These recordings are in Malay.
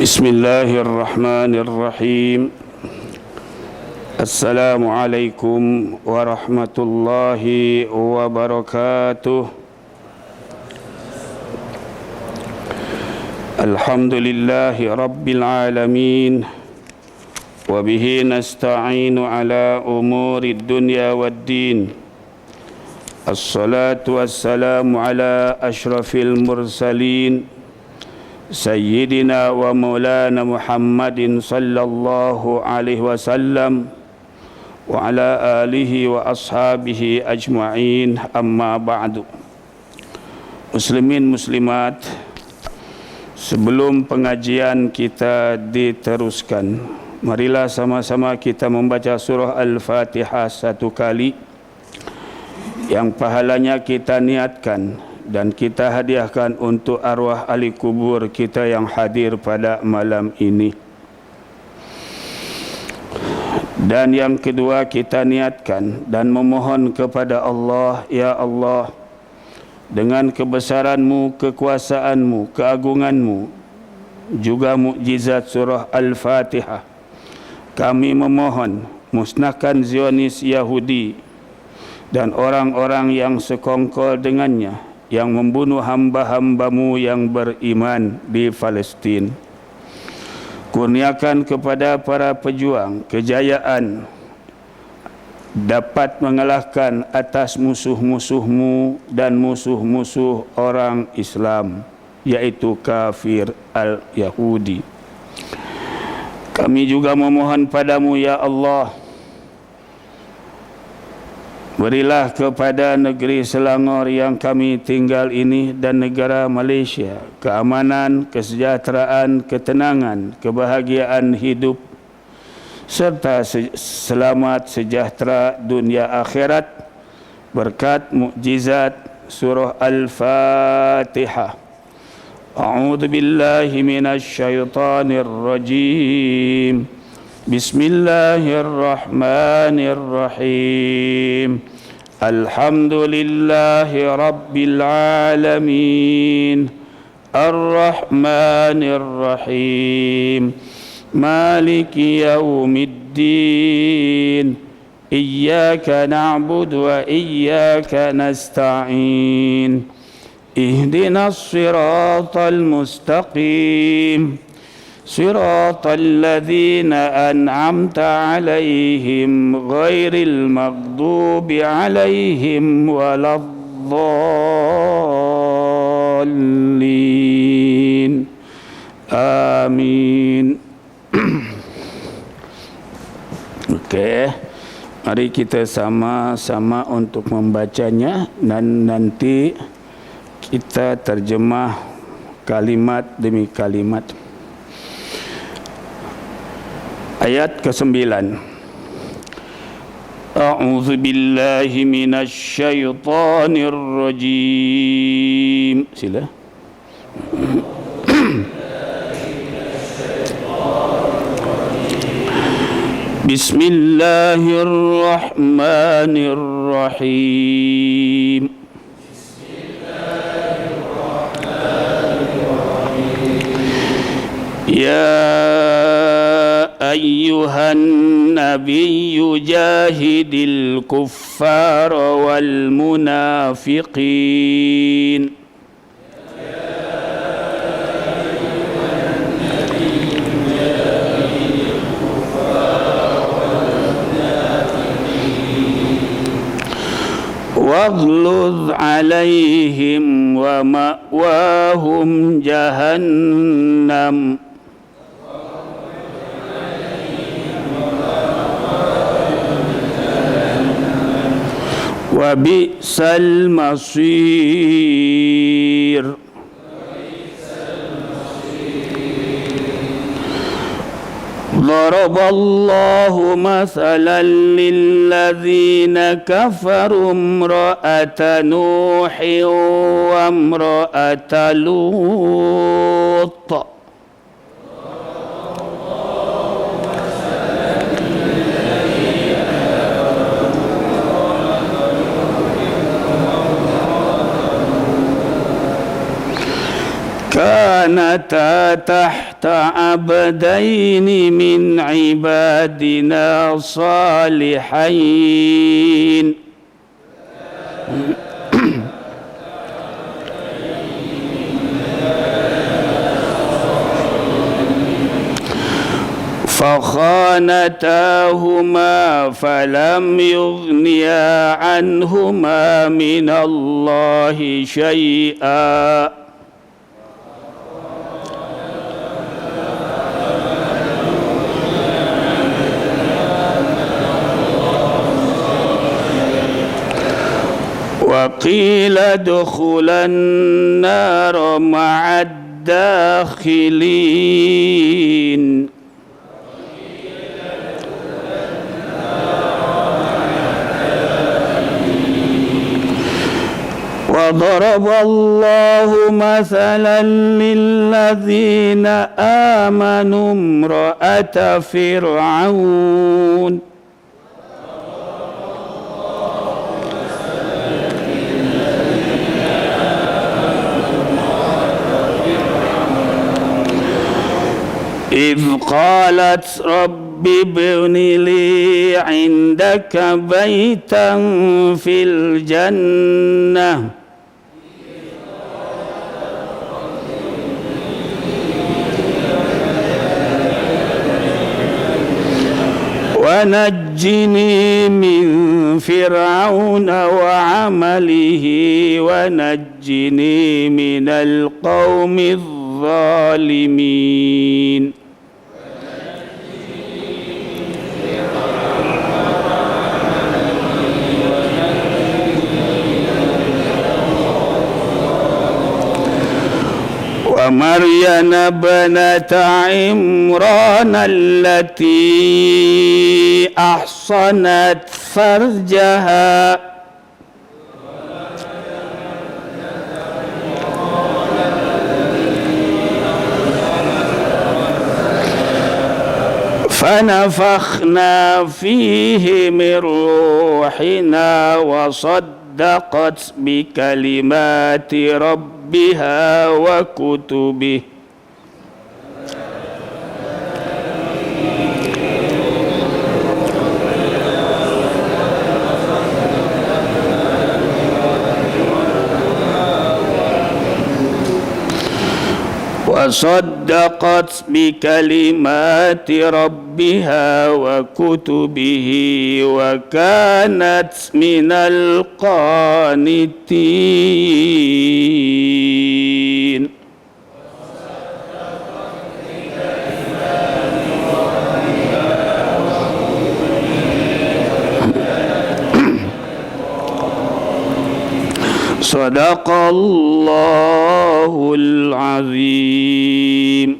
Bismillahirrahmanirrahim. Assalamualaikum warahmatullahi wabarakatuh. Alhamdulillahi rabbil alamin. Wa bihi nasta'inu ala umurid dunya waddin. Assalatu wassalamu ala ashrafil mursalin Sayyidina wa maulana Muhammadin sallallahu alaihi wasallam wa ala alihi wa ashabihi ajma'in, amma ba'du. Muslimin muslimat, sebelum pengajian kita diteruskan, marilah sama-sama kita membaca surah Al-Fatihah satu kali, yang pahalanya kita niatkan dan kita hadiahkan untuk arwah ahli kubur kita yang hadir pada malam ini. Dan yang kedua, kita niatkan dan memohon kepada Allah, ya Allah, dengan kebesaran-Mu, kekuasaan-Mu, keagungan-Mu, juga mukjizat surah Al-Fatihah, kami memohon musnahkan Zionis Yahudi dan orang-orang yang sekongkol dengannya, yang membunuh hamba-hamba-Mu yang beriman di Palestin. Kurniakan kepada para pejuang kejayaan dapat mengalahkan atas musuh-musuh-Mu dan musuh-musuh orang Islam, yaitu kafir al-Yahudi. Kami juga memohon padamu, ya Allah, berilah kepada negeri Selangor yang kami tinggal ini dan negara Malaysia keamanan, kesejahteraan, ketenangan, kebahagiaan hidup serta selamat sejahtera dunia akhirat berkat mukjizat surah Al-Fatihah. A'udzu billahi minasy syaithanir rajim. Bismillahirrahmanirrahim. Alhamdulillahi rabbil alamin. Ar-Rahmanir Rahim. Maliki yaumiddin. Iyyaka na'budu wa iyyaka nasta'in. Ihdinas siratal mustaqim. صراط الذين أنعمت عليهم غير المغضوب عليهم ولا الضالين آمين. Okey, mari kita sama-sama untuk membacanya dan nanti kita terjemah kalimat demi kalimat. Ayat ke-9. A'udzu billahi minasy syaithanir rajim. Sila. Bismillahirrahmanirrahim. Ya أيها النبي جاهد الكفار والمنافقين واغلظ عليهم ومأواهم جهنم وبئس المصير. ضرب الله مثلا للذين كفروا امرأة نوح وامرأة لوط كان كانتا تحت عبدين من عبادنا صالحين فخانتاهما فلم يغنيا عنهما من الله شيئا وقيل ادخلا النار مع الداخلين وضرب الله مثلا للذين آمنوا امرأة فرعون إذ قالت رب ابن لي عندك بيتا في الجنة ونجني من فرعون وعمله ونجني من القوم الظالمين ومريم ابنة عمران التي أحصنت فرجها فنفخنا فيه من روحنا وصدقت بكلمات ربها وكتبه وصدقت بكلمات ربها وكتبه وكانت من القانتين Sadaqallahul azim.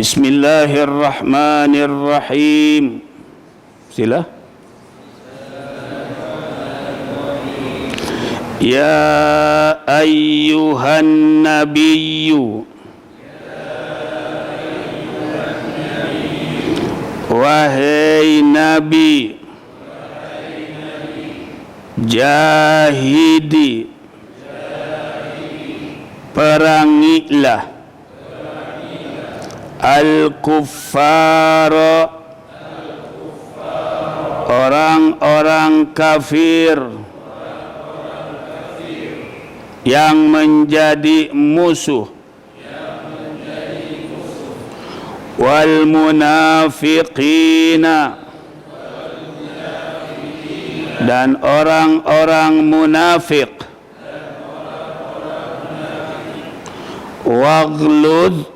Bismillahirrahmanirrahim. Sila. Ya ayyuhan nabiyyu, wahai nabi, jahidi, perangilah al-kuffara, orang-orang kafir yang menjadi musuh, wal munafiqina, dan orang-orang munafik, waghlud,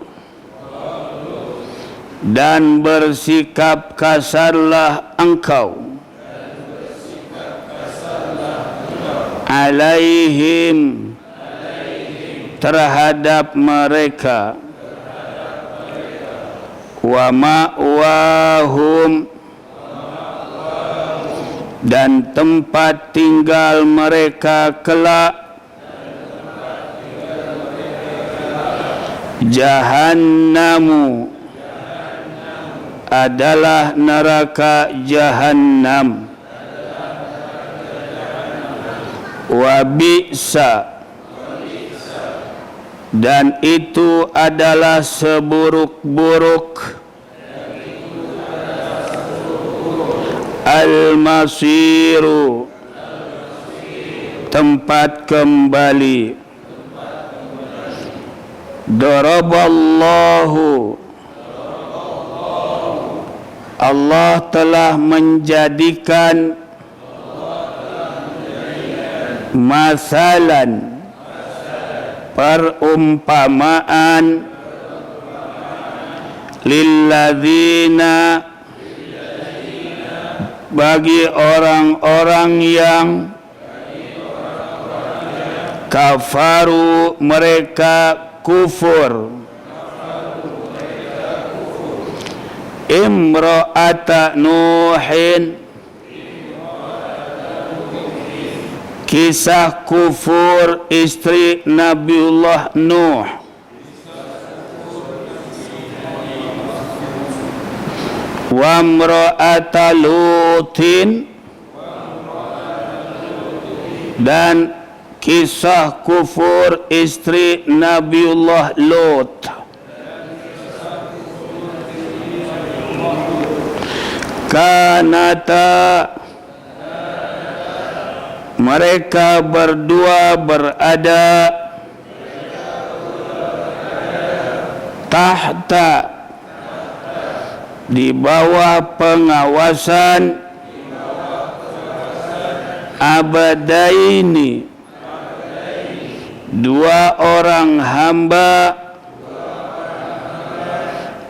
dan bersikap kasarlah engkau, alaihim, terhadap mereka, wa ma'wahum, dan tempat tinggal mereka kelak jahannamu, adalah neraka jahannam, wa bi'sa, dan itu adalah seburuk-buruk al-masiru, tempat kembali. Daraballahu, Allah telah menjadikan masalan, perumpamaan, lilladzina, bagi orang-orang yang kafaru, mereka kufur. Imra'ata Nuhin, kisah kufur istri Nabiullah Nuh. Wa imra'ata Lutin, dan kisah kufur istri Nabiullah Lut. Kanata, mereka berdua berada tahta, di bawah pengawasan abadaini, dua orang hamba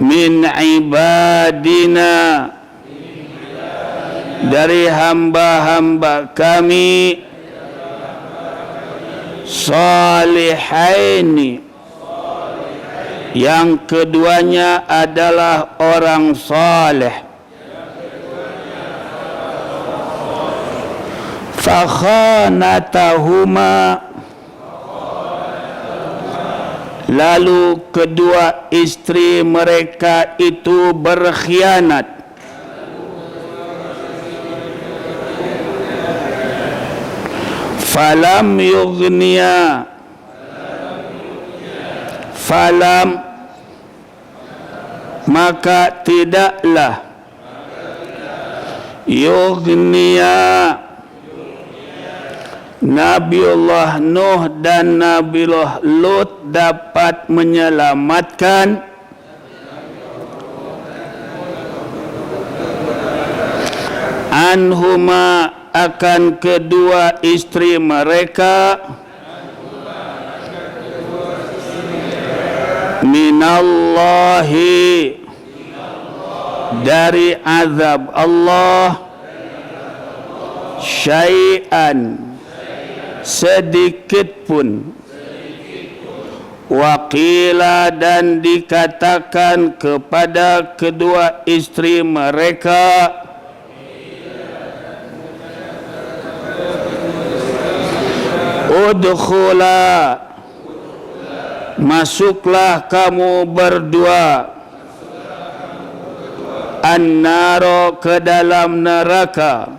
min ibadina, dari hamba-hamba kami, salihaini, yang keduanya adalah orang saleh. Fakhanatahuma, lalu kedua istri mereka itu berkhianat. Falam yughniya, falam, maka tidaklah, yughniya, Nabiullah Nuh dan Nabiullah Lut dapat menyelamatkan anhuma, akan kedua istri mereka, minallahi, dari azab Allah, syai'an, sedikit pun. Waqila, dan dikatakan kepada kedua istri mereka, udkhula, masuklah kamu berdua, an-naro, ke dalam neraka,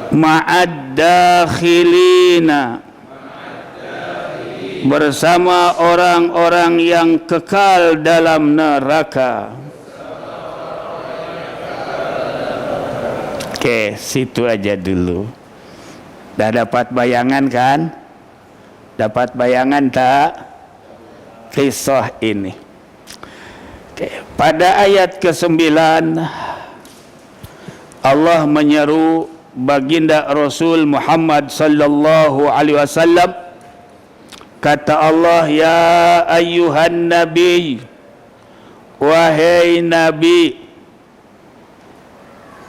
ma'ad-dakhilina, bersama orang-orang yang kekal dalam neraka. Oke, situ aja dulu. Dah dapat bayangan kan? Dapat bayangan tak? Kisah ini. Oke. Pada ayat ke-9 Allah menyeru baginda Rasul Muhammad sallallahu alaihi wasallam. Kata Allah, ya ayyuhan nabi, wahai nabi.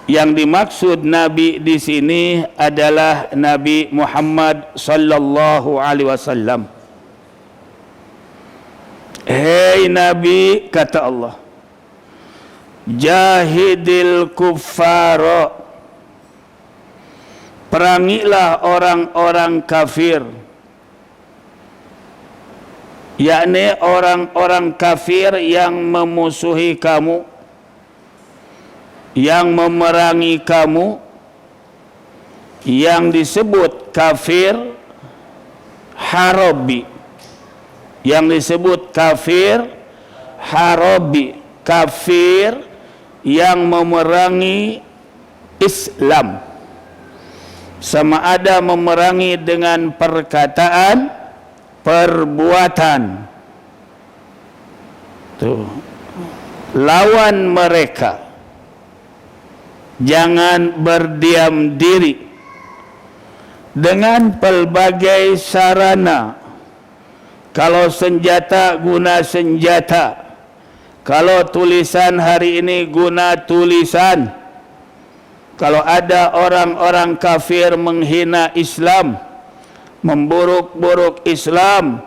Yang dimaksud nabi di sini adalah Nabi Muhammad sallallahu alaihi wasallam. Hei nabi, kata Allah, jahidil kuffara, perangilah orang-orang kafir, yakni orang-orang kafir yang memusuhi kamu, yang memerangi kamu, yang disebut kafir harabi, yang disebut kafir harabi, kafir yang memerangi Islam, sama ada memerangi dengan perkataan, perbuatan. Tuh, lawan mereka, jangan berdiam diri dengan pelbagai sarana. Kalau senjata, guna senjata. Kalau tulisan, hari ini guna tulisan. Kalau ada orang-orang kafir menghina Islam, memburuk-buruk Islam,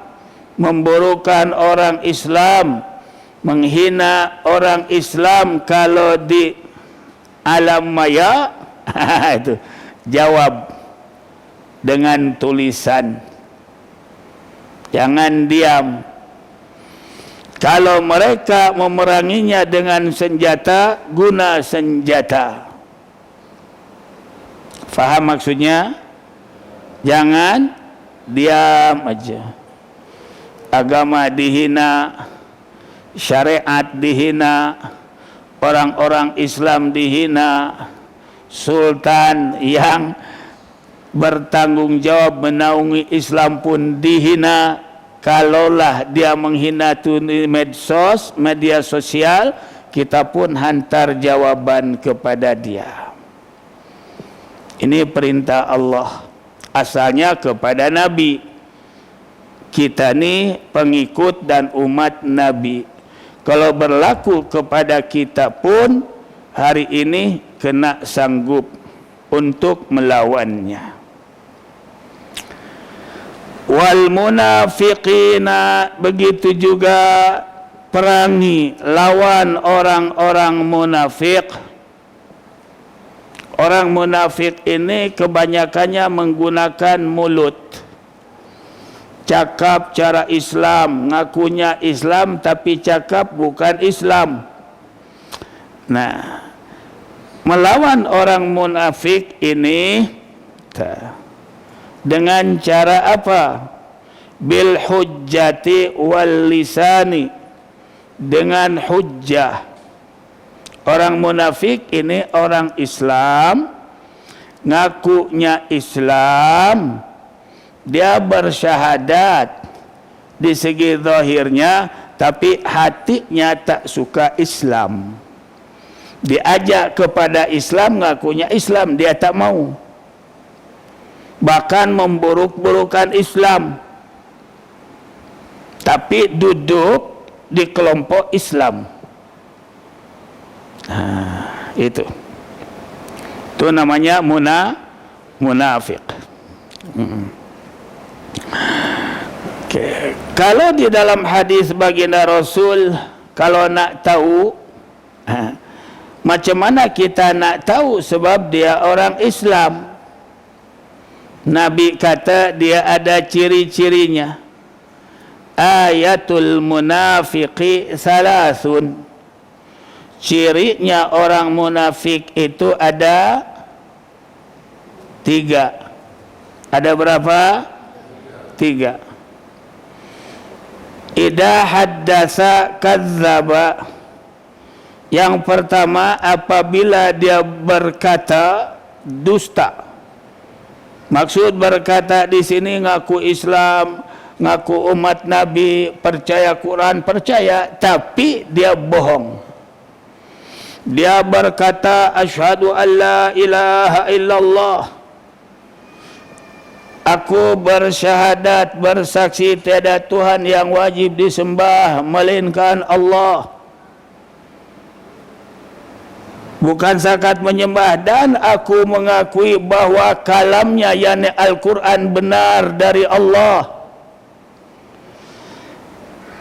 memburukan orang Islam, menghina orang Islam, kalau di alam maya itu jawab dengan tulisan. Jangan diam. Kalau mereka memeranginya dengan senjata, guna senjata. Faham maksudnya? Jangan diam aja. Agama dihina, syariat dihina, orang-orang Islam dihina, sultan yang bertanggung jawab menaungi Islam pun dihina. Kalaulah dia menghina tu medsos, media sosial, kita pun hantar jawaban kepada dia. Ini perintah Allah, asalnya kepada Nabi. Kita ni pengikut dan umat Nabi. Kalau berlaku kepada kita pun, hari ini kena sanggup untuk melawannya. Wal munafiqina, begitu juga perangi, lawan orang-orang munafik. Orang munafik ini kebanyakannya menggunakan mulut, cakap cara Islam, ngakunya Islam tapi cakap bukan Islam. Nah, melawan orang munafik ini dengan cara apa? Bil hujjati wal lisani, dengan hujjah. Orang munafik ini orang Islam, ngakunya Islam, dia bersyahadat di segi zahirnya, tapi hatinya tak suka Islam. Diajak kepada Islam, ngakunya Islam, dia tak mau. Bahkan memburuk-burukan Islam, tapi duduk di kelompok Islam. Itu namanya munafik. Okay. Kalau di dalam hadis baginda Rasul, kalau nak tahu, macam mana kita nak tahu? Sebab dia orang Islam. Nabi kata dia ada ciri-cirinya. Ayatul munafiqi salasun. Cirinya orang munafik itu ada 3. Ada berapa? 3. Idza haddasa kadzdzaba. Yang pertama, apabila dia berkata dusta. Maksud berkata di sini ngaku Islam, ngaku umat Nabi, percaya Quran, percaya, tapi dia bohong. Dia berkata asyhadu an la ilaha illallah. Aku bersyahadat, bersaksi tiada Tuhan yang wajib disembah melainkan Allah. Bukan zakat menyembah, dan aku mengakui bahawa kalamnya yakni Al-Quran benar dari Allah.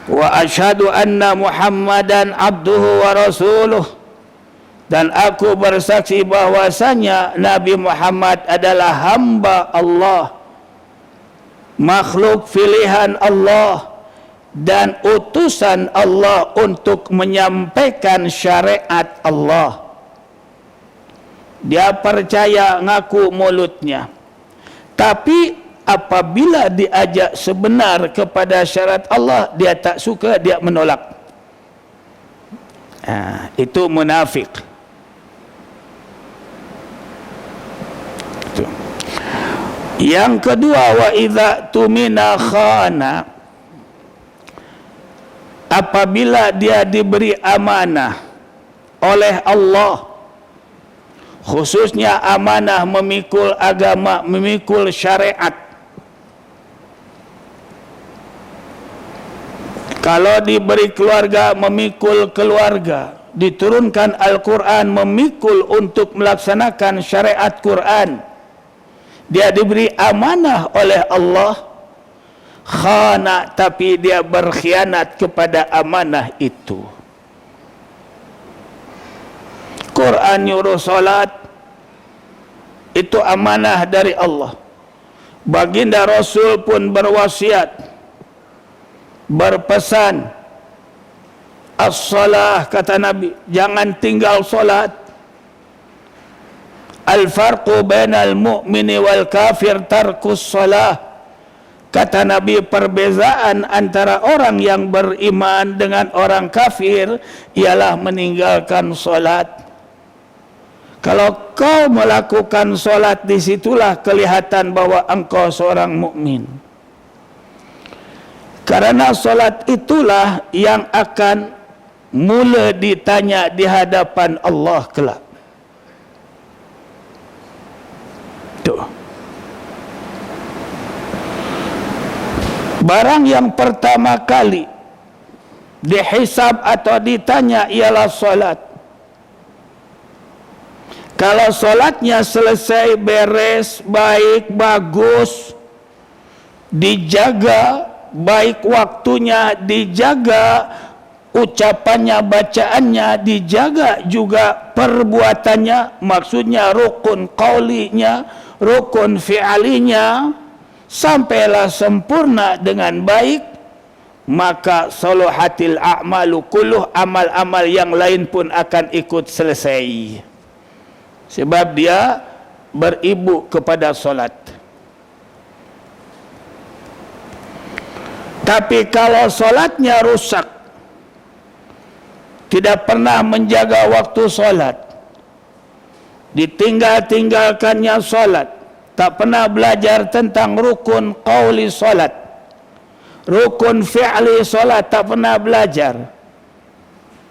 Wa asyhadu anna Muhammadan abduhu wa rasuluh, dan aku bersaksi bahwasanya Nabi Muhammad adalah hamba Allah, makhluk pilihan Allah dan utusan Allah untuk menyampaikan syariat Allah. Dia percaya ngaku mulutnya. Tapi apabila diajak sebenar kepada syarat Allah, dia tak suka, dia menolak. Itu munafik. Itu. Yang kedua, wa idza tumina khana. Apabila dia diberi amanah oleh Allah, khususnya amanah memikul agama, memikul syariat. Kalau diberi keluarga, memikul keluarga. Diturunkan Al-Quran, memikul untuk melaksanakan syariat Quran. Dia diberi amanah oleh Allah, khana, tapi dia berkhianat kepada amanah itu. Quran nyuruh solat, itu amanah dari Allah. Baginda Rasul pun berwasiat, berpesan, as-salah, kata Nabi, jangan tinggal solat. Al-farqu bainal mu'mini wal kafir tarkus salah. Kata Nabi, perbezaan antara orang yang beriman dengan orang kafir ialah meninggalkan solat. Kalau kau melakukan solat, disitulah kelihatan bahwa engkau seorang mukmin. Karena solat itulah yang akan mula ditanya di hadapan Allah kelak. Tuh. Barang yang pertama kali dihisab atau ditanya ialah solat. Kalau solatnya selesai, beres, baik, bagus, dijaga, baik waktunya, dijaga ucapannya, bacaannya, dijaga juga perbuatannya, maksudnya rukun qaulinya, rukun fi'alinya, sampailah sempurna dengan baik, maka salahatil a'malu kulluh, amal-amal yang lain pun akan ikut selesai. Sebab dia beribu kepada solat. Tapi kalau solatnya rusak, tidak pernah menjaga waktu solat, ditinggalkannya solat, tak pernah belajar tentang rukun qauli solat, rukun fi'li solat, tak pernah belajar.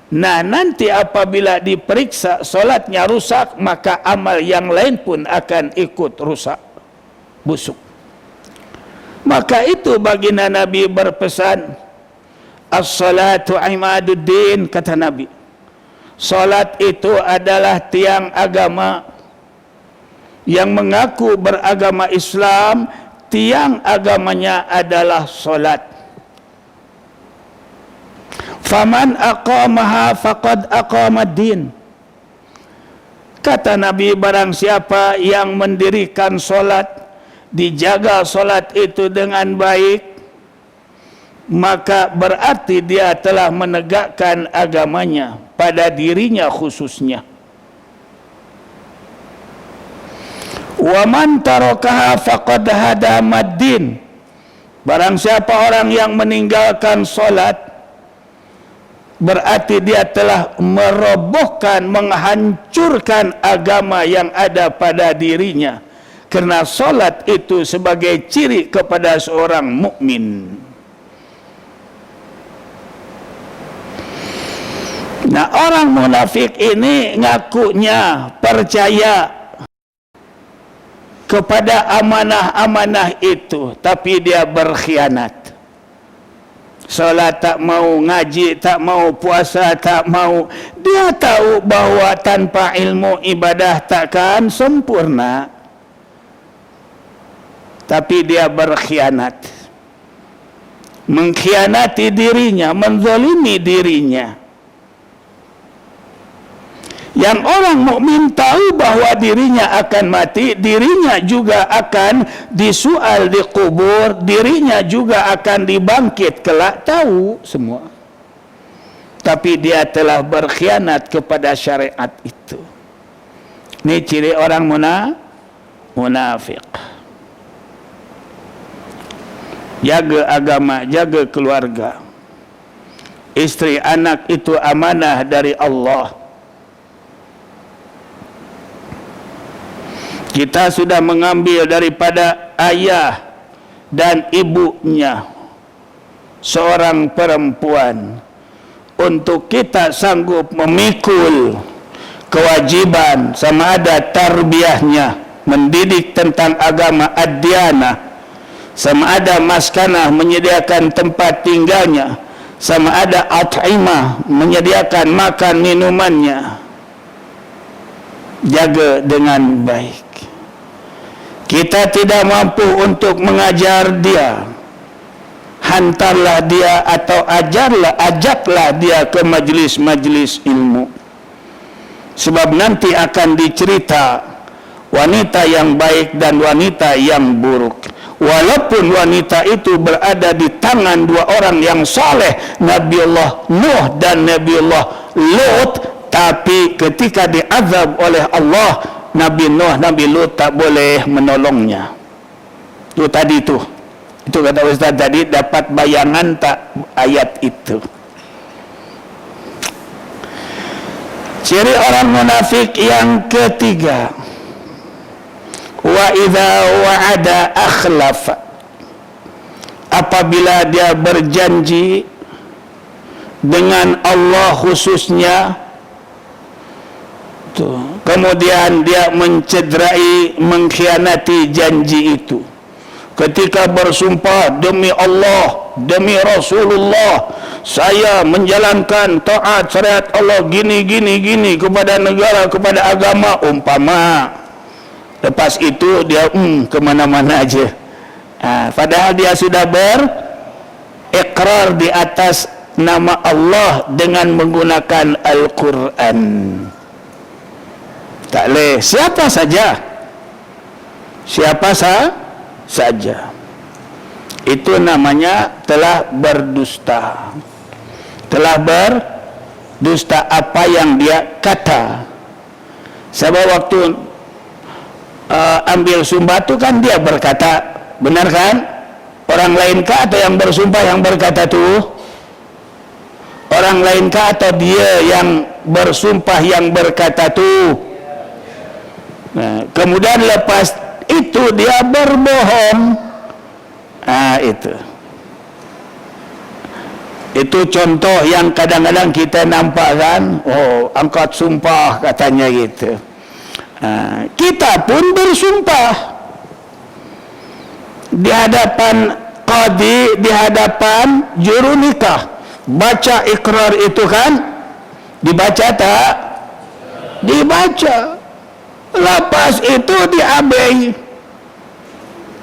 Nah, nanti apabila diperiksa solatnya rusak, maka amal yang lain pun akan ikut rusak, busuk. Maka itu baginda Nabi berpesan, as-salatu imaduddin, kata Nabi. Solat itu adalah tiang agama. Yang mengaku beragama Islam, tiang agamanya adalah solat. Faman aqamaha faqad aqamad-din. Kata Nabi, barang siapa yang mendirikan solat, dijaga solat itu dengan baik, maka berarti dia telah menegakkan agamanya pada dirinya khususnya. Wa man tarakaha faqad hadamad-din. Barang siapa orang yang meninggalkan solat, berarti dia telah merobohkan, menghancurkan agama yang ada pada dirinya. Kerana solat itu sebagai ciri kepada seorang mukmin. Nah, orang munafik ini ngakunya percaya kepada amanah-amanah itu, tapi dia berkhianat. Solat tak mau, ngaji tak mau, puasa tak mau. Dia tahu bahawa tanpa ilmu ibadah takkan sempurna, tapi dia berkhianat, mengkhianati dirinya, menzalimi dirinya. Yang orang mukmin tahu bahawa dirinya akan mati, dirinya juga akan disual di kubur, dirinya juga akan dibangkit kelak, tahu semua. Tapi dia telah berkhianat kepada syariat itu. Ini ciri orang munafik. Jaga agama, jaga keluarga. Istri anak itu amanah dari Allah. Kita sudah mengambil daripada ayah dan ibunya seorang perempuan untuk kita sanggup memikul kewajiban sama ada tarbiyahnya, mendidik tentang agama ad-diyanah, sama ada maskanah, menyediakan tempat tinggalnya, sama ada at'imah, menyediakan makan minumannya. Jaga dengan baik. Kita tidak mampu untuk mengajar dia, hantarlah dia atau ajaklah dia ke majlis-majlis ilmu. Sebab nanti akan dicerita wanita yang baik dan wanita yang buruk. Walaupun wanita itu berada di tangan dua orang yang saleh, Nabiullah Nuh dan Nabiullah Lut, tapi ketika diazab oleh Allah, Nabi Nuh, Nabi Lut tak boleh menolongnya. Itu tadi itu kata Ustaz tadi, dapat bayangan tak ayat itu? Ciri orang munafik yang ketiga, wa idza wa'ada akhlaf. Apabila dia berjanji dengan Allah khususnya, kemudian dia mencederai, mengkhianati janji itu. Ketika bersumpah, demi Allah, demi Rasulullah, saya menjalankan taat syariat Allah gini kepada negara, kepada agama, umpama. Lepas itu dia kemana-mana aja. Padahal dia sudah berikrar di atas nama Allah dengan menggunakan Al-Quran. Tak boleh. Siapa saja itu namanya telah berdusta. Telah berdusta apa yang dia kata. Sebab waktu ambil sumpah itu kan dia berkata, benar kan? Orang lainkah atau yang bersumpah yang berkata tu? Orang lainkah atau dia yang bersumpah yang berkata tu? Nah, kemudian lepas itu dia berbohong. Itu contoh yang kadang-kadang kita nampak kan, angkat sumpah katanya gitu. Kita pun bersumpah di hadapan qadi, di hadapan juru nikah. Baca ikrar itu kan, dibaca tak? Dibaca. Lepas itu diabai.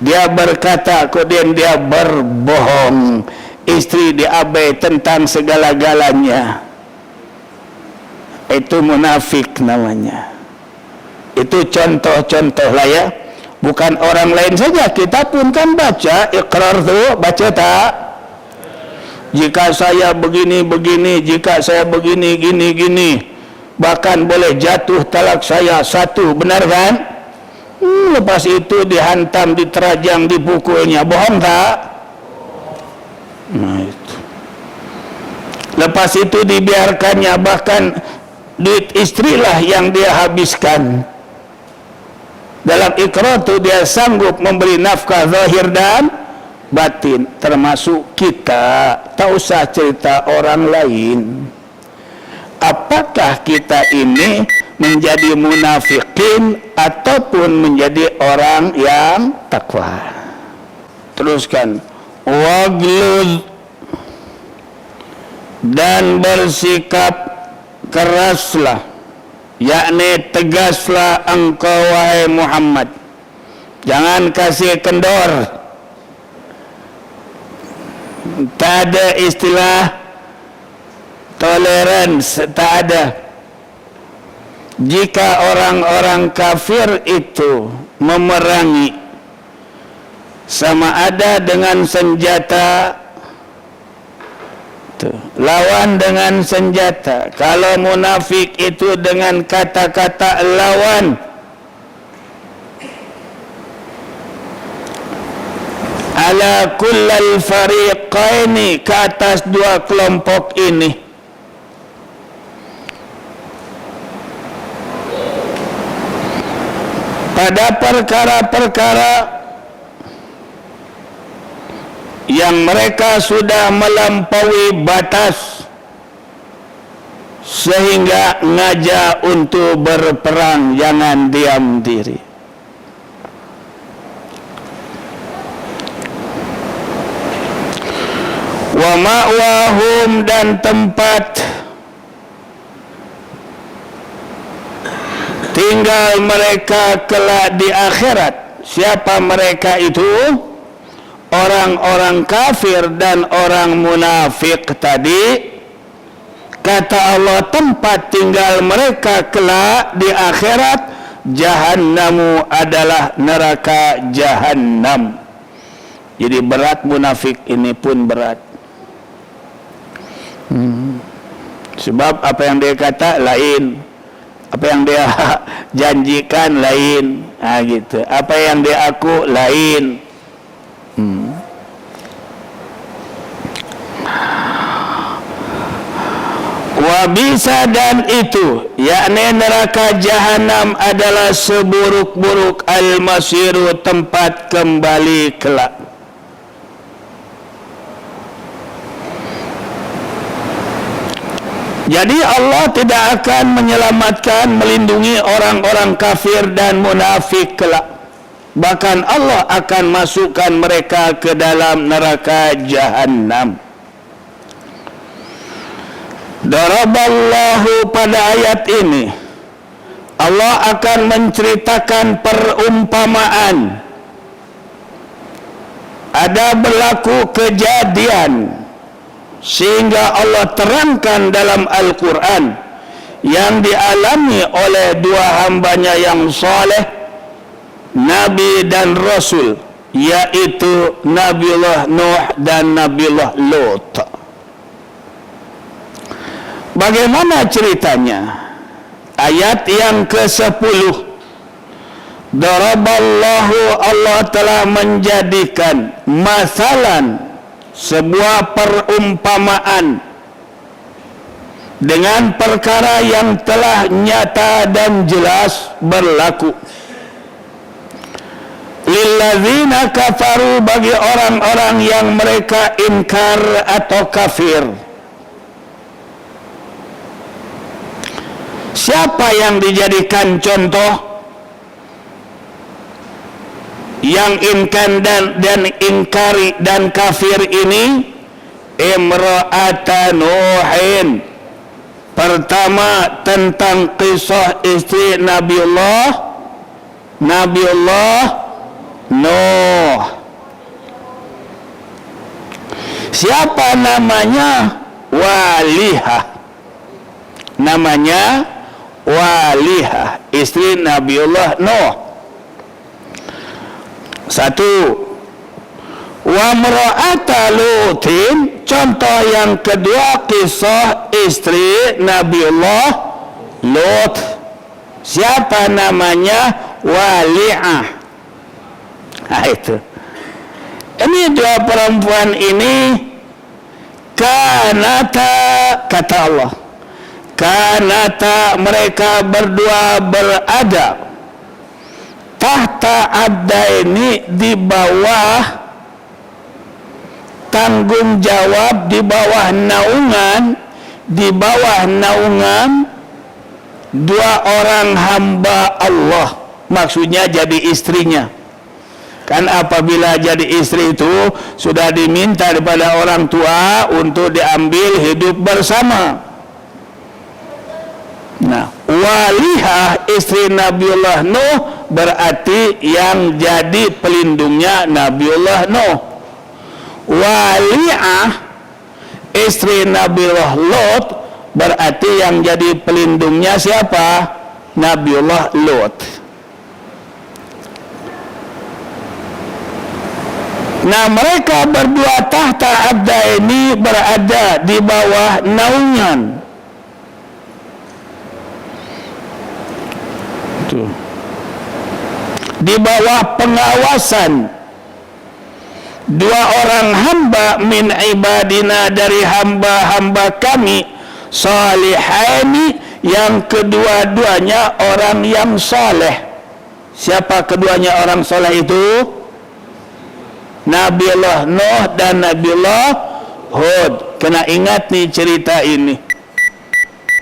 Dia berkata, kemudian dia berbohong. Istri diabai tentang segala-galanya. Itu munafik namanya. Itu contoh-contoh lah ya. Bukan orang lain saja, kita pun kan baca ikrar tu, baca tak? Jika saya begini, jika saya begini, gini. Bahkan boleh jatuh talak saya 1, benar kan? Lepas itu dihantam, diterajang, dipukulnya. Bohong tak? Nah itu. Lepas itu dibiarkannya, bahkan duit istrilah yang dia habiskan. Dalam ikrar itu dia sanggup memberi nafkah zahir dan batin, termasuk kita. Tak usah cerita orang lain. Apakah kita ini menjadi munafikin ataupun menjadi orang yang takwa? Teruskan. Wagluz, dan bersikap keraslah, yakni tegaslah engkau wahai Muhammad. Jangan kasih kendor. Tak ada istilah tolerance, tak ada. Jika orang-orang kafir itu memerangi, sama ada dengan senjata, lawan dengan senjata. Kalau munafik itu dengan kata-kata lawan, ala kullal fariqaini, ke atas dua kelompok ini. Pada perkara-perkara yang mereka sudah melampaui batas sehingga ngajak untuk berperang, jangan diam diri. Wa ma'wahum, dan tempat tinggal mereka kelak di akhirat. Siapa mereka itu? Orang-orang kafir dan orang munafik tadi. Kata Allah, tempat tinggal mereka kelak di akhirat jahannamu, adalah neraka jahannam. Jadi berat, munafik ini pun berat. Sebab apa yang dia kata lain, apa yang dia janjikan lain, gitu. Apa yang dia aku lain. Wabisa, dan itu, yakni neraka jahanam adalah seburuk-buruk al-masiru, tempat kembali kelak. Jadi Allah tidak akan menyelamatkan, melindungi orang-orang kafir dan munafik kelak. Bahkan Allah akan masukkan mereka ke dalam neraka jahannam. Daraballahu, pada ayat ini Allah akan menceritakan perumpamaan. Ada berlaku kejadian sehingga Allah terangkan dalam Al-Quran yang dialami oleh dua hambanya yang saleh, Nabi dan Rasul, yaitu Nabiullah Nuh dan Nabiullah Lut. Bagaimana ceritanya? Ayat yang ke-10. Daraballahu, Allah telah menjadikan masalan, sebuah perumpamaan dengan perkara yang telah nyata dan jelas berlaku. Lilladzina kafaru, bagi orang-orang yang mereka inkar atau kafir. Siapa yang dijadikan contoh? Yang ingkar dan ingkari dan kafir ini, imra'ata Nuhin. Pertama, tentang kisah istri Nabiullah Nuh. Siapa namanya? Walihah. Namanya Walihah, istri Nabiullah Nuh. Satu. Wa mra'ata Lutin, contoh yang kedua, kisah istri Nabiullah Lut. Siapa namanya? Walihah. Nah, itu. Ini dua perempuan ini kanata, kata Allah, kanata, mereka berdua berada, tahta abdaini, di bawah tanggung jawab, di bawah naungan dua orang hamba Allah. Maksudnya jadi istrinya. Kan apabila jadi istri itu sudah diminta kepada orang tua untuk diambil hidup bersama. Nah, Walihah istri Nabiullah Nuh berarti yang jadi pelindungnya Nabiullah Nuh. Walihah istri Nabiullah Lut berarti yang jadi pelindungnya siapa? Nabiullah Lut. Nah, mereka berdua tahta abda ini berada di bawah naungan. Tuh. Di bawah pengawasan, dua orang hamba min ibadina dari hamba-hamba kami salihaini yang kedua-duanya orang yang saleh. Siapa keduanya orang saleh itu? Nabiullah Nuh dan Nabiullah Hud. Kena ingat nih cerita ini,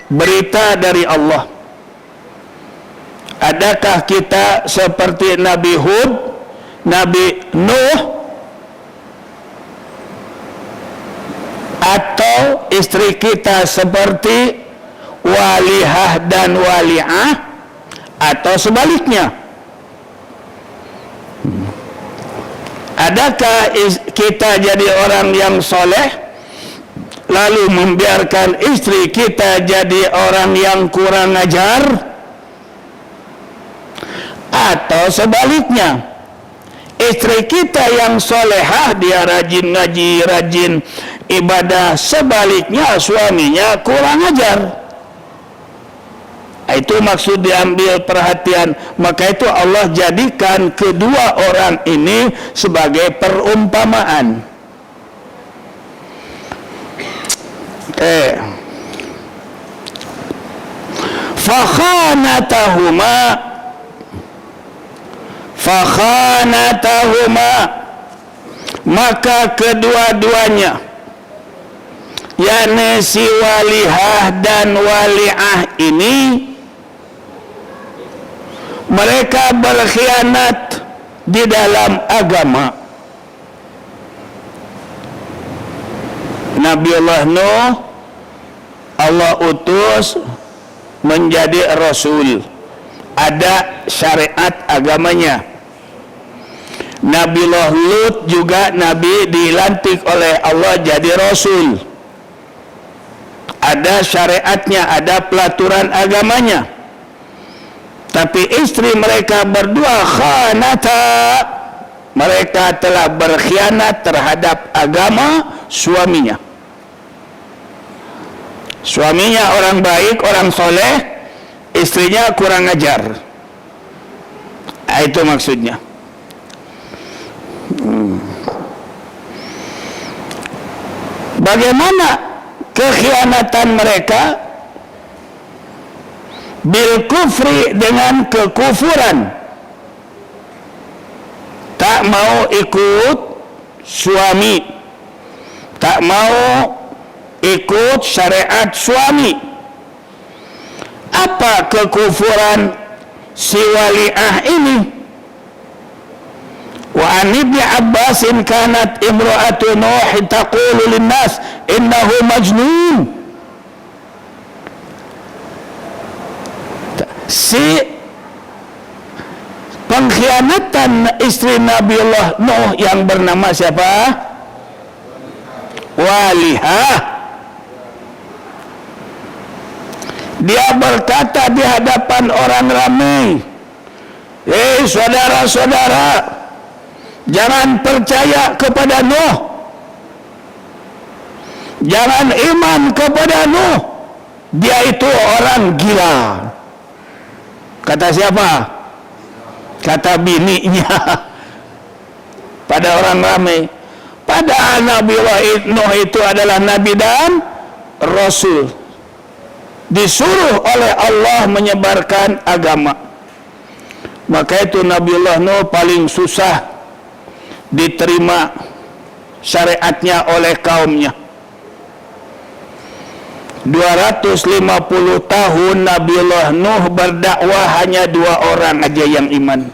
berita dari Allah. Adakah kita seperti Nabi Hud, Nabi Nuh, atau istri kita seperti Walihah dan Wali'ah, atau sebaliknya? Adakah kita jadi orang yang soleh lalu membiarkan istri kita jadi orang yang kurang ajar, atau sebaliknya, istri kita yang solehah dia rajin ngaji, rajin ibadah, sebaliknya suaminya kurang ajar? Itu maksud diambil perhatian. Maka itu Allah jadikan kedua orang ini sebagai perumpamaan. Fakhanatahuma, maka kedua-duanya, yakni si Walihah dan Wali'ah ini, mereka berkhianat di dalam agama. Nabiullah Nuh Allah utus menjadi rasul, ada syariat agamanya. Nabiullah Lut juga nabi dilantik oleh Allah jadi rasul, ada syariatnya, ada pelaturan agamanya. Tapi istri mereka berdua khanata, mereka telah berkhianat terhadap agama suaminya. Suaminya orang baik, orang soleh, istrinya kurang ajar. Itu maksudnya. Bagaimana kekhianatan mereka? Bil kufri, dengan kekufuran. Tak mau ikut suami, tak mau ikut syariat suami. Apa kekufuran si Wali'ah ini? Wa an ibni Abbasin kanat imra'atu Nuh taqulu linnas innahu majnun. Si pengkhianatan istri Nabiullah Nuh yang bernama siapa? Walihah. Dia berkata di hadapan orang ramai, saudara-saudara, jangan percaya kepada Nuh, jangan iman kepada Nuh, dia itu orang gila. Kata siapa? Kata bininya pada orang ramai. Padahal Nabiullah Nuh itu adalah nabi dan rasul, disuruh oleh Allah menyebarkan agama. Maka itu Nabiullah Nuh paling susah diterima syariatnya oleh kaumnya. 250 tahun Nabiullah Nuh berdakwah, hanya 2 orang aja yang iman.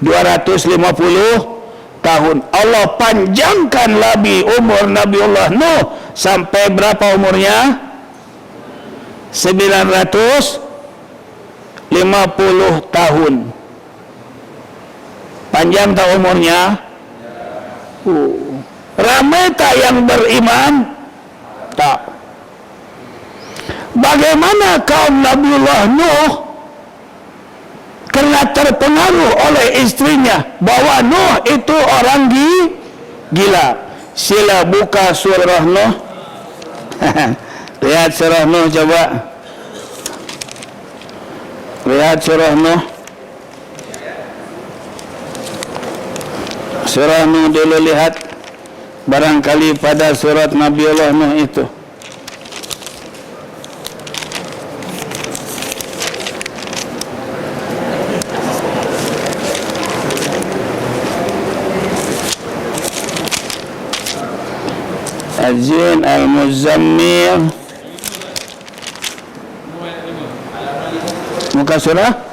250 tahun. Allah panjangkan lagi umur Nabiullah Nuh sampai berapa umurnya? 950 tahun. Panjang tak umurnya? Ramai tak yang beriman? Tak. Bagaimana kaum Nabiullah Nuh karena terpengaruh oleh istrinya bahwa Nuh itu orang gila. Sila buka surah Nuh. Lihat surah Nuh coba. Lihat surah Nuh. surah Nuh dulu lihat. Barangkali pada surat Nabiullah Nuh itu. Az-Zin Al-Muzammil. Muka surah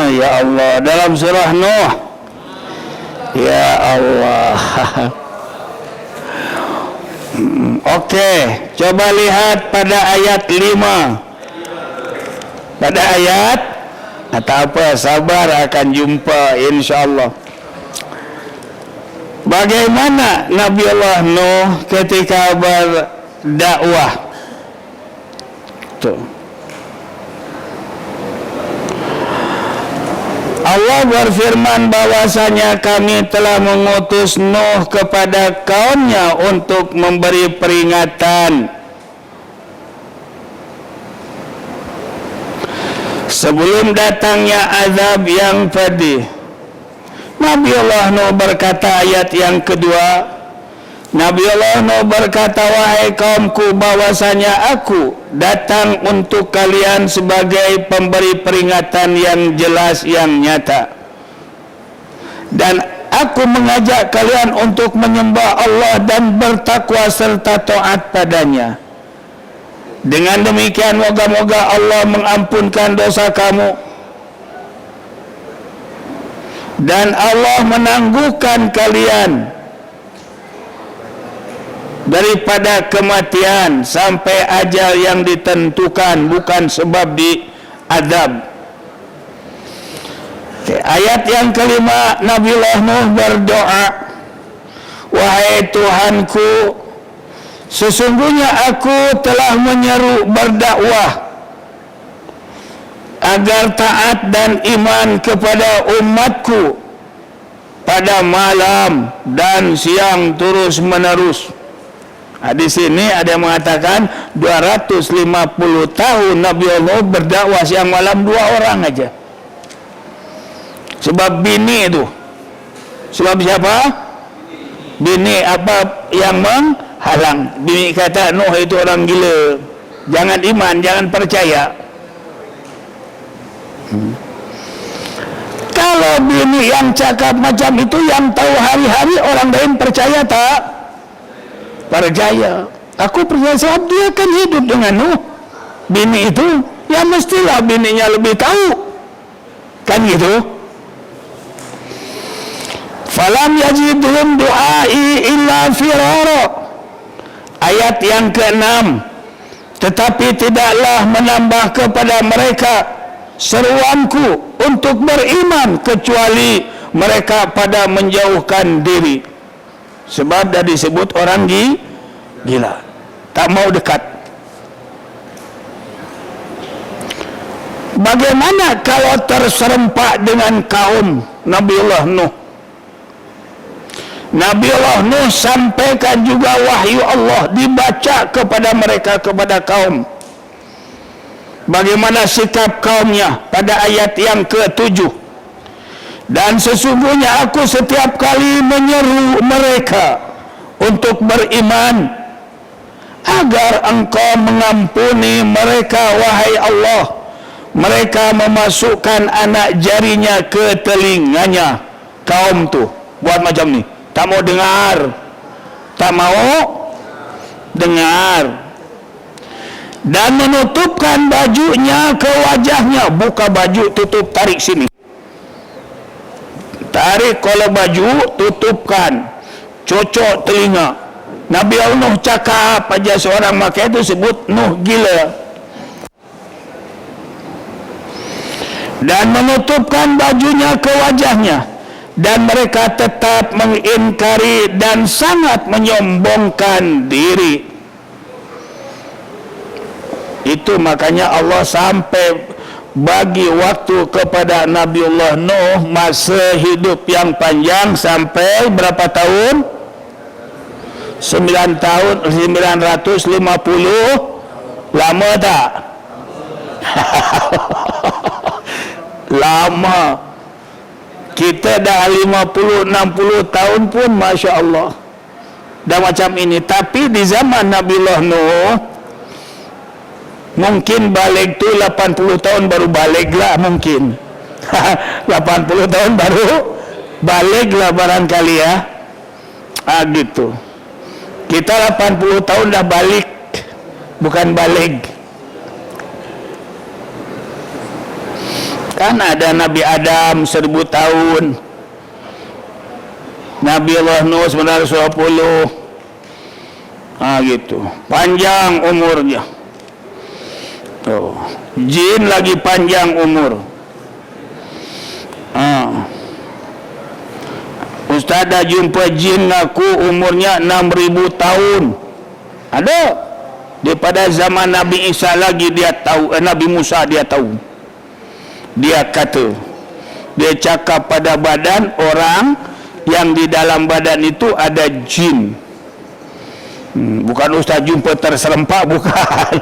ya Allah, dalam surah Nuh. Ya Allah. Okey, coba lihat pada ayat 5. Pada ayat atau apa, sabar akan jumpa insya-Allah. Bagaimana Nabiullah Nuh ketika berdakwah? Tuh. Allah berfirman bahwasanya kami telah mengutus Nuh kepada kaumnya untuk memberi peringatan sebelum datangnya azab yang pedih. Nabiullah Nuh berkata, ayat yang kedua, Nabiullah Nuh berkata, wahai kaumku, bahwasanya aku datang untuk kalian sebagai pemberi peringatan yang jelas, yang nyata, dan aku mengajak kalian untuk menyembah Allah dan bertakwa serta taat padanya. Dengan demikian moga-moga Allah mengampunkan dosa kamu dan Allah menangguhkan kalian daripada kematian sampai ajal yang ditentukan, bukan sebab diazab. Ayat yang kelima, Nabiullah Nuh berdoa, wahai Tuhanku, sesungguhnya aku telah menyeru berdakwah agar taat dan iman kepada umatku pada malam dan siang terus menerus. Di sini ada yang mengatakan 250 tahun Nabi Allah berdakwah siang malam 2 orang aja. Sebab bini itu. Sebab siapa? Bini apa yang menghalang? Bini kata Nuh itu orang gila. Jangan iman, jangan percaya. Kalau bini yang cakap macam itu, yang tahu hari-hari, orang lain percaya tak? Percaya. Aku percaya sebab dia kan hidup dengan Nuh. Bini itu, ya mestilah bininya lebih tahu. Kan gitu. Falam yajidhum du'ai illa firara. Ayat yang ke-6. Tetapi tidaklah menambah kepada mereka seruanku untuk beriman kecuali mereka pada menjauhkan diri. Sebab dah disebut orang gila, tak mau dekat. Bagaimana kalau terserempak dengan kaum Nabiullah Nuh? Nabiullah Nuh sampaikan juga wahyu Allah, dibaca kepada mereka, kepada kaum. Bagaimana sikap kaumnya pada ayat yang ke-7. Dan sesungguhnya aku setiap kali menyeru mereka untuk beriman agar engkau mengampuni mereka, wahai Allah. Mereka memasukkan anak jarinya ke telinganya. Kaum tu buat macam ni, tak mau dengar, tak mau dengar, dan menutupkan bajunya ke wajahnya. Buka baju, tutup, tarik sini, tarik kolor baju, tutupkan, cocok telinga. Nabi Allah cakap aja seorang makai itu sebut Nuh gila. Dan menutupkan bajunya ke wajahnya, dan mereka tetap mengingkari dan sangat menyombongkan diri. Itu makanya Allah sampai bagi waktu kepada Nabiullah Nuh masa hidup yang panjang, sampai berapa tahun? 9 tahun 950 lama tak? Lama. Kita dah 50-60 tahun pun Masya Allah dah macam ini. Tapi di zaman Nabiullah Nuh mungkin balik tu 80 tahun baru balik lah mungkin. 80 tahun baru balik lah barangkali ya. Gitu. Kita 80 tahun dah balik, bukan balik. Kan ada Nabi Adam 1000 tahun, Nabi Allah Nuh 910. Gitu. Panjang umurnya. Jin lagi panjang umur. Ustaz dah jumpa jin aku umurnya 6000 tahun. Ada. Daripada zaman Nabi Isa lagi dia tahu, Nabi Musa dia tahu. Dia kata, dia cakap pada badan orang yang di dalam badan itu ada jin. Bukan Ustaz jumpa terserempak, bukan.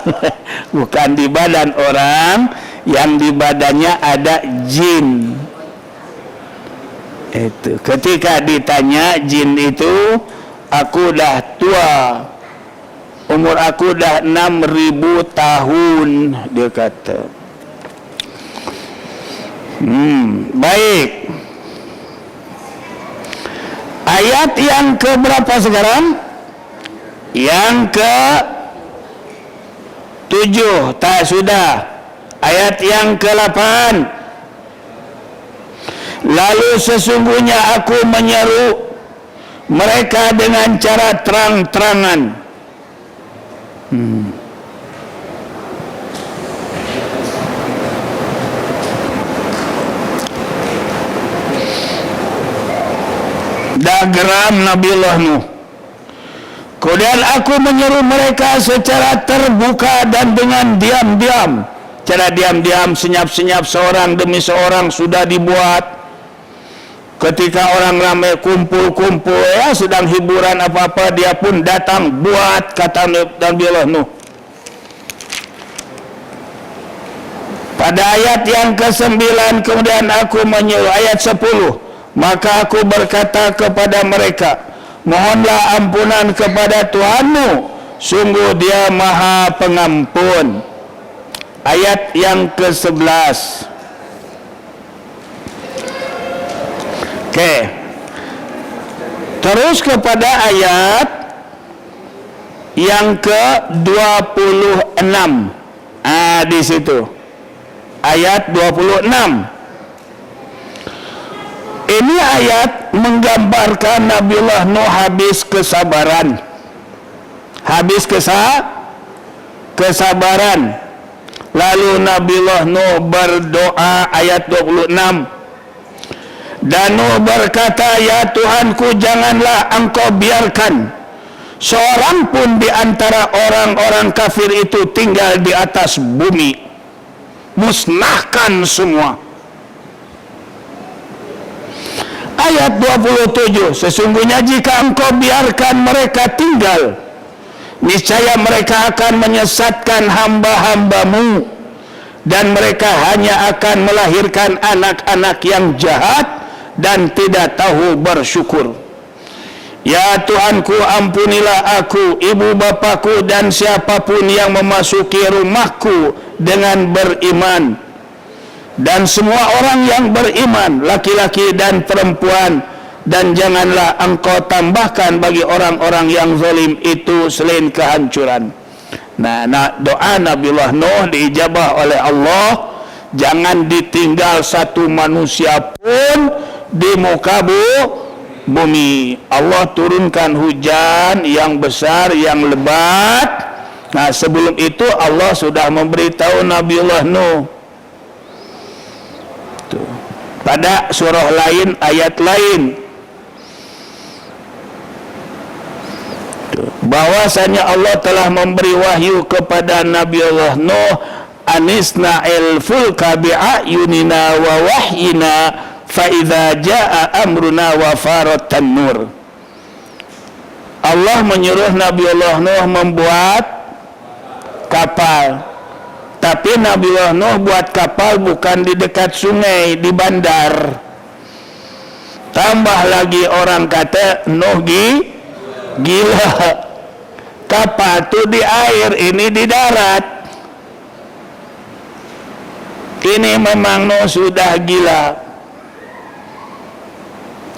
Bukan di badan orang yang di badannya ada jin. Itu ketika ditanya jin itu, aku dah tua, umur aku dah 6000 tahun, dia kata. Baik. Ayat yang ke berapa sekarang? Yang ke 7. Tak sudah. Ayat yang ke 8. Lalu sesungguhnya aku menyeru mereka dengan cara terang-terangan. Dah geram Nabiullah Nuh. Kemudian aku menyeru mereka secara terbuka dan dengan diam-diam. Cara diam-diam, senyap-senyap, seorang demi seorang sudah dibuat. Ketika orang ramai kumpul-kumpul ya, sedang hiburan apa-apa, dia pun datang buat, kata Nabiullah Nuh. Pada ayat yang ke-9 kemudian aku menyuruh, ayat 10, maka aku berkata kepada mereka, mohonlah ampunan kepada Tuhanmu, sungguh dia maha pengampun. Ayat yang ke-11. Terus kepada ayat yang ke-26. Di situ. Ayat 26. Ini ayat menggambarkan Nabiullah Nuh habis kesabaran. Habis kesabaran. Lalu Nabiullah Nuh berdoa, ayat 26. Dan Nuh berkata, ya Tuhanku, janganlah engkau biarkan seorang pun di antara orang-orang kafir itu tinggal di atas bumi. Musnahkan semua. Ayat 27, sesungguhnya jika engkau biarkan mereka tinggal, niscaya mereka akan menyesatkan hamba-hambamu, dan mereka hanya akan melahirkan anak-anak yang jahat dan tidak tahu bersyukur. Ya Tuhanku, ampunilah aku, ibu bapakku, dan siapapun yang memasuki rumahku dengan beriman, dan semua orang yang beriman, laki-laki dan perempuan, dan janganlah engkau tambahkan bagi orang-orang yang zalim itu selain kehancuran. Nah, doa Nabiullah Nuh diijabah oleh Allah. Jangan ditinggal satu manusia pun di muka bumi. Allah turunkan hujan yang besar, yang lebat. Nah, sebelum itu Allah sudah memberitahu Nabiullah Nuh. Pada surah lain, ayat lain, bahwasanya Allah telah memberi wahyu kepada Nabiullah Nuh, anisna'il fulka bi'ayunina wa wahyina fa idza jaa amruna wa farat tanur. Allah menyuruh Nabiullah Nuh membuat kapal. Tapi Nabiullah Nuh buat kapal bukan di dekat sungai, di bandar. Tambah lagi orang kata Nuh gila. Kapal itu di air, ini di darat. Ini memang Nuh sudah gila.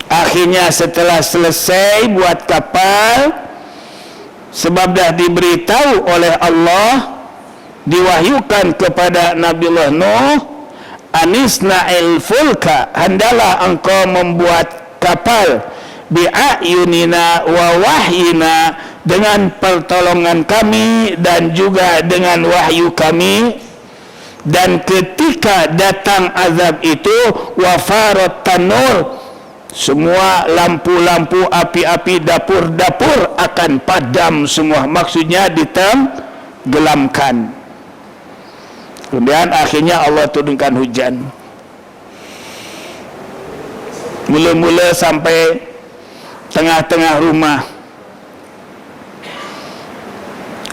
Akhirnya setelah selesai buat kapal, sebab dah diberitahu oleh Allah, diwahyukan kepada Nabiullah Nuh, anisna'il fulka, hendalah engkau membuat kapal, bi'ayunina wa wahyina, dengan pertolongan kami dan juga dengan wahyu kami. Dan ketika datang azab itu, wafarat tanur, semua lampu-lampu, api-api, dapur-dapur akan padam semua. Maksudnya ditenggelamkan. Kemudian akhirnya Allah turunkan hujan. Mula-mula sampai tengah-tengah rumah.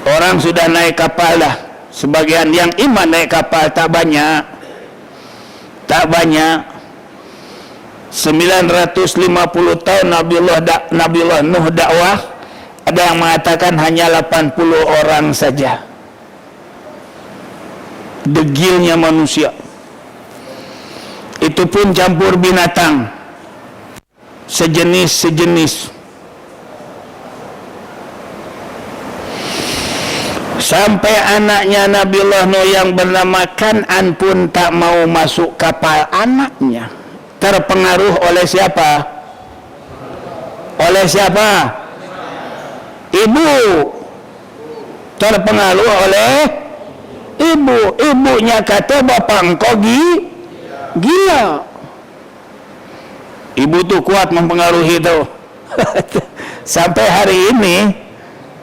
Orang sudah naik kapal dah. Sebagian yang iman naik kapal, tak banyak. Tak banyak. 950 tahun Nabiullah Nuh dakwah, ada yang mengatakan hanya 80 orang saja. Degilnya manusia. Itu pun campur binatang, sejenis-sejenis. Sampai anaknya Nabiullah Nuh yang bernama Kan'an pun tak mau masuk kapal. Anaknya terpengaruh oleh siapa? Oleh siapa? Ibu. Terpengaruh oleh ibu. Ibunya kata, bapak engkau gila. Ibu tu kuat mempengaruhi tu. Sampai hari ini,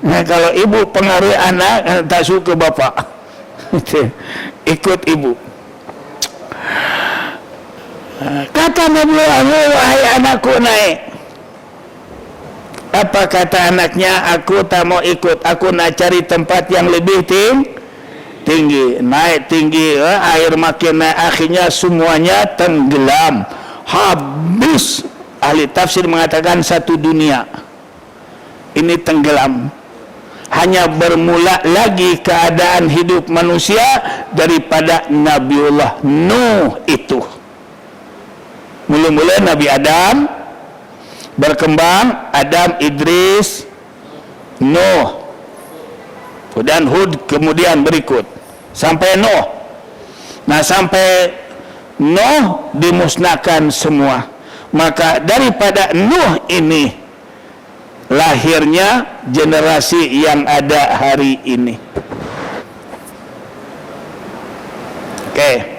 kalau ibu pengaruhi anak, tak suka bapak. Ikut ibu. Kata Nabiullah Nuh, wahai anakku, naik. Apa kata anaknya? Aku tak mau ikut, aku nak cari tempat yang lebih tinggi. Naik tinggi, air makin naik, akhirnya semuanya tenggelam, habis. Ahli tafsir mengatakan satu dunia ini tenggelam. Hanya bermula lagi keadaan hidup manusia daripada Nabiullah Nuh itu. Mula-mula Nabi Adam berkembang, Adam, Idris, Nuh, dan Hud kemudian berikut sampai Nuh. Nah, sampai Nuh dimusnahkan semua. Maka daripada Nuh ini lahirnya generasi yang ada hari ini. Okey.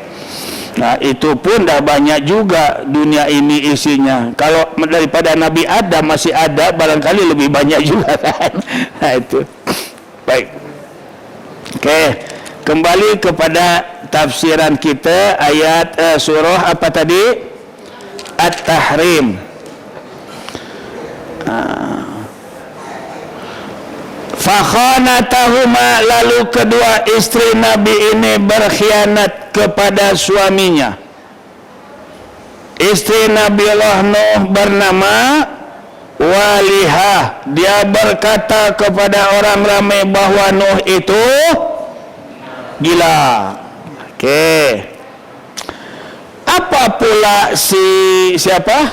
Nah, itu pun dah banyak juga dunia ini isinya. Kalau daripada Nabi Adam masih ada, barangkali lebih banyak juga kan. Nah, itu. Baik. Okey, kembali kepada tafsiran kita ayat surah apa tadi? At-Tahrim. Fakhanatahuma, lalu kedua istri Nabi ini berkhianat kepada suaminya. Istri Nabiullah Nuh bernama Walihah. Dia berkata kepada orang ramai bahawa Nuh itu gila. Okey. Apa pula siapa?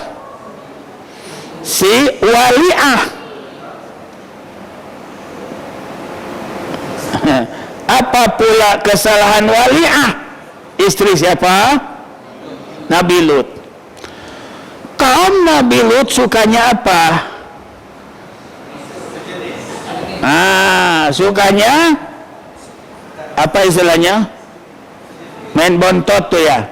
Si Walihah. Apa pula kesalahan Walihah? Istri siapa? Nabi Lut. Kaum Nabi Lut sukanya apa? Sukanya apa istilahnya? Main bontot tu ya.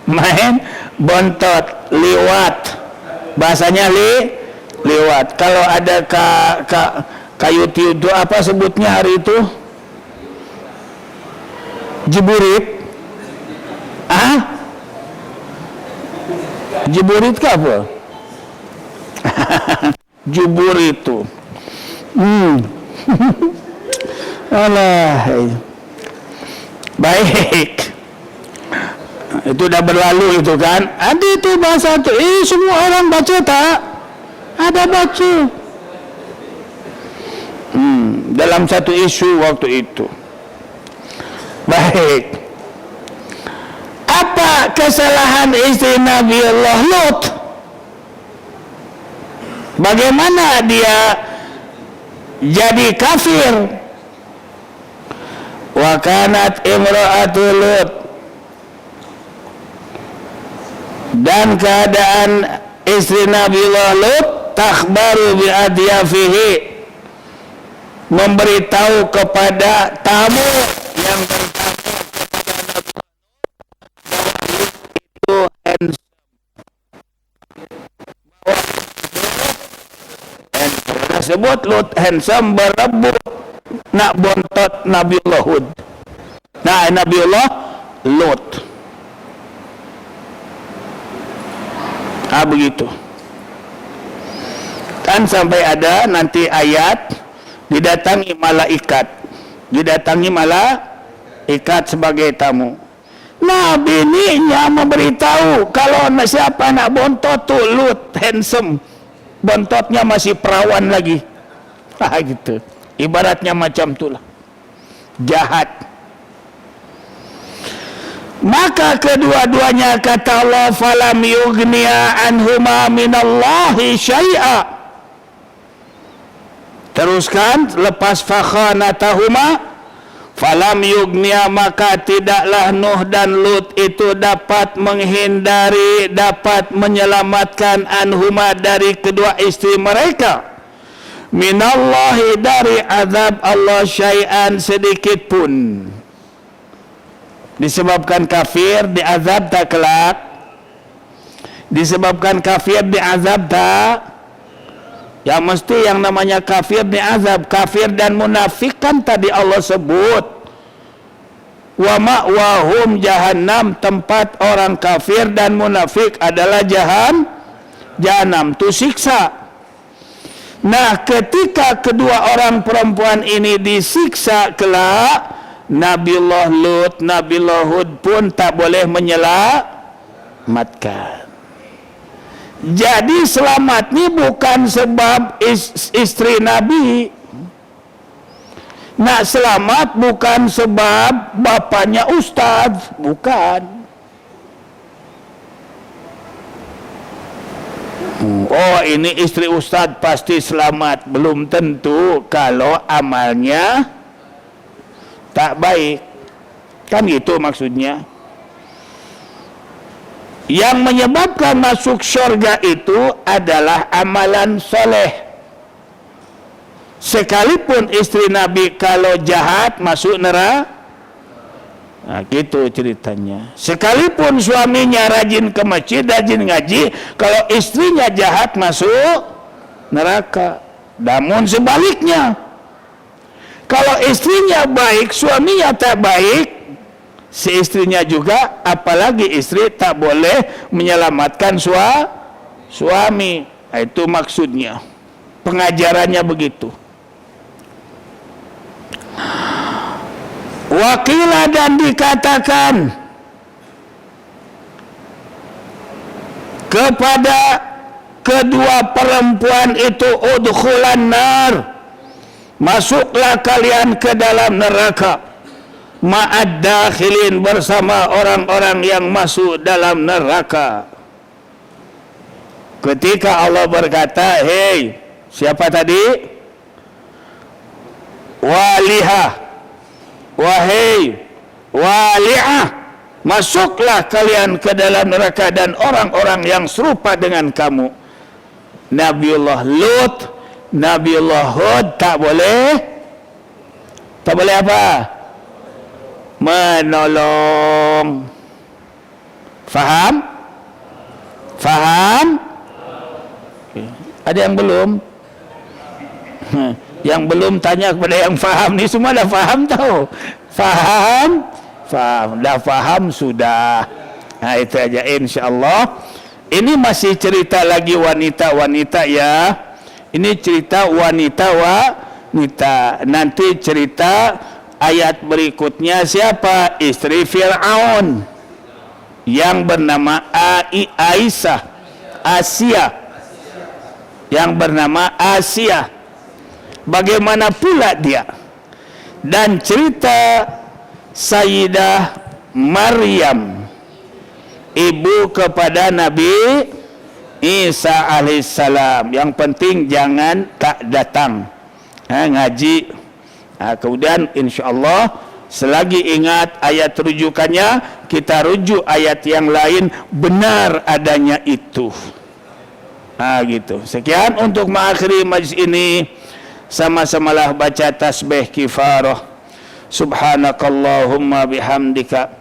Main bontot, liwat. Bahasanya liwat. Kalau ada kayu itu apa sebutnya hari itu? Jeburit. Juburit ke apa? Jubur itu. Alah. Baik. Itu dah berlalu itu kan. Ada itu bahasa tu. Semua orang baca tak? Ada baca. Dalam satu isu waktu itu. Baik. Apa kesalahan isteri Nabi Allah Lut? Bagaimana dia jadi kafir? Wa kanat imra'atu Lut, dan keadaan istri Nabi Allah Lut takhbaru bi adyafihi, memberitahu kepada tamu yang bertamu kepada Nabi itu sebut Lut handsome, berebut nak bontot Nabiullah Hud. Nah, Nabiullah Lut. Begitu. Kan sampai ada nanti ayat didatangi malaikat sebagai tamu. Nah, bininya memberitahu kalau siapa nak bontot tu Lut handsome, bontotnya masih perawan lagi. Gitu. Ibaratnya macam itulah. Jahat. Maka kedua-duanya kata Allah, falam yughniya anhuma minallahi syai'a. Teruskan, lepas fakhanatahuma, falam yughniya, maka tidaklah Nuh dan Lut itu dapat menghindari, dapat menyelamatkan anhuma dari kedua istri mereka, minallahi dari azab Allah syai'an sedikit pun. Disebabkan kafir diazab tak kelak? Disebabkan kafir diazab tak? Ya mesti yang namanya kafir diazab. Kafir dan munafik kan tadi Allah sebut, wa ma'wahum jahannam, tempat orang kafir dan munafik adalah jahanam, tu siksa. Nah, ketika kedua orang perempuan ini disiksa kelak, Nabiullah Lut, Nabiullah Hud pun tak boleh menyelamatkan. Jadi selamat ni bukan sebab istri Nabi. Nak selamat bukan sebab bapaknya ustaz, bukan. Oh, ini istri ustaz pasti selamat. Belum tentu kalau amalnya tak baik. Kan itu maksudnya. Yang menyebabkan masuk syurga itu adalah amalan soleh. Sekalipun istri Nabi kalau jahat masuk neraka. Nah, gitu ceritanya. Sekalipun suaminya rajin ke masjid, rajin ngaji, kalau istrinya jahat masuk neraka. Namun sebaliknya, kalau istrinya baik, suaminya tak baik, si istrinya juga, apalagi istri tak boleh menyelamatkan suami. Itu maksudnya. Pengajarannya begitu. Wakilah, dan dikatakan kepada kedua perempuan itu, udkhulan nar, masuklah kalian ke dalam neraka, ma'ad dakhilin, bersama orang-orang yang masuk dalam neraka. Ketika Allah berkata, hei, siapa tadi? Walihah, wahai wali'ah, masuklah kalian ke dalam neraka dan orang-orang yang serupa dengan kamu. Nabiullah Lut, Nabiullah Hud tak boleh apa? Menolong. Faham? Ada yang belum? Yang belum tanya kepada yang faham ni, semua dah faham tahu. Faham, dah faham sudah. Itu aja, insya-Allah. Ini masih cerita lagi wanita-wanita ya. Ini cerita wanita. Nanti cerita ayat berikutnya siapa? Istri Fir'aun yang bernama Asia. Yang bernama Asia. Bagaimana pula dia? Dan cerita Sayyidah Maryam, ibu kepada Nabi Isa alaihissalam. Yang penting jangan tak datang ngaji. Kemudian insyaAllah selagi ingat ayat rujukannya, kita rujuk ayat yang lain benar adanya itu. Gitu. Sekian untuk mengakhiri majlis ini. Sama-samalah baca tasbih kifarah. Subhanakallahumma bihamdika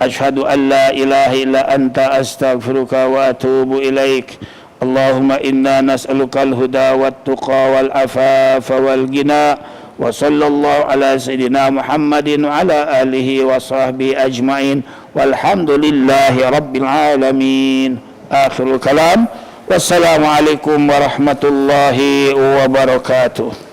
asyhadu an la ilaha illa anta astaghfiruka wa atubu ilaik. Allahumma inna nas'aluka al-huda wat tuqa wal afafa wal ghina wa sallallahu ala sayyidina Muhammadin wa ala alihi wa sahbihi ajmain walhamdulillahi rabbil alamin. Akhirul kalam. Wassalamualaikum warahmatullahi wabarakatuh.